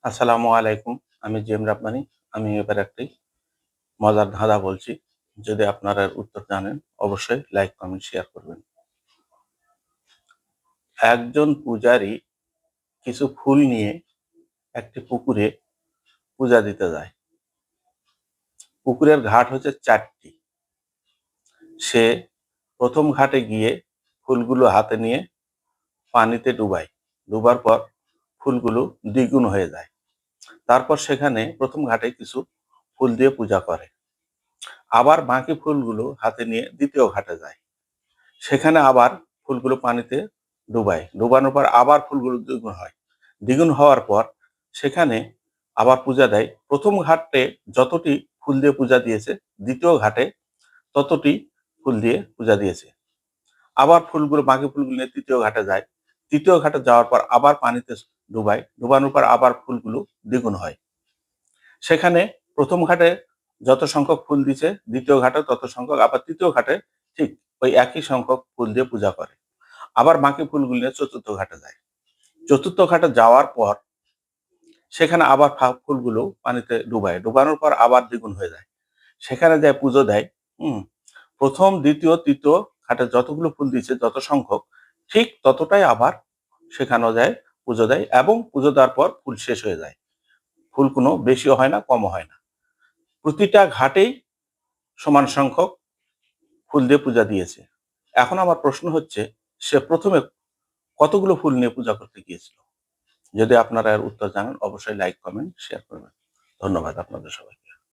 আসসালামু আলাইকুম। আমি জিএম রাব্বানী। আমি এবার একটি মজার ধাঁধা বলছি। যদি আপনারা এর উত্তর জানেন অবশ্যই লাইক, কমেন্ট, শেয়ার করবেন। একজন পূজারী কিছু ফুল নিয়ে একটি পুকুরে পূজা দিতে যায়। পুকুরের ঘাট হচ্ছে ৪ টি। সে ১ম ঘাটে গিয়ে ফুলগুলো হাতে নিয়ে পানিতে ডুবায়। ডুবার পর ফুলগুলো দ্বিগুণ হয়ে যায়। তারপর সেখানে ১ম ঘাটে কিছু ফুল দিয়ে পূজা করে। আবার বাকি ফুলগুলো হাতে নিয়ে ২য় ঘাটে যায়। সেখানে আবার ফুলগুলো পানিতে ডুবায়। ডুবানোর পর আবার ফুলগুলো দ্বিগুণ হয়। দ্বিগুণ হওয়ার পর সেখানে আবার পূজা দেয়। ১ম ঘাটে যতটি ফুল দিয়ে পূজা দিয়েছে, ২য় ঘাটে ততটি ফুল দিয়ে পূজা দিয়েছে। আবার ফুলগুলো বাকি ফুলগুলো নিয়ে ৩য় ঘাটে যায়। ৩য় ঘাটে যাওয়ার পর আবার পানিতে ডুবায়। ডুবানোর পর আবার ফুলগুলো দ্বিগুণ হয়। সেখানে ১ম ঘাটে যত সংখ্যক ফুল দিছে, ২য় ঘাটে তত সংখ্যক, আবার ৩য় ঘাটে ঠিক ওই একই সংখ্যক ফুল দিয়ে পূজা করে। আবার বাকি ফুলগুলো নিয়ে ৪র্থ ঘাটে যায়। ৪র্থ ঘাটে যাওয়ার পর সেখানে আবার ফুলগুলো পানিতে ডুবায়। ডুবানোর পর আবার দ্বিগুণ হয়ে যায়। সেখানে যেয়ে পুজো দেয়। হুম? ১ম, ২য়, ৩য় ঘাটে যতগুলো ফুল দিয়েছে যত সংখ্যক ঠিক ততটাই আবার সেখানেও যায় পুজো দেয় এবং পুজো দেওয়ার পর ফুল শেষ হয়ে যায়। ফুল কোনো বেশিও হয় না, কমও হয় না। প্রতিটা ঘাটেই সমান সংখ্যক ফুল দিয়ে পূজা দিয়েছে। এখন আমার প্রশ্ন হচ্ছে, সে ১ম এ কতগুলো ফুল নিয়ে পূজা করতে গিয়েছিল? যদি আপনারা এর উত্তর জানেন অবশ্যই লাইক, কমেন্ট, শেয়ার করবেন। ধন্যবাদ আপনাদের সবাইকে।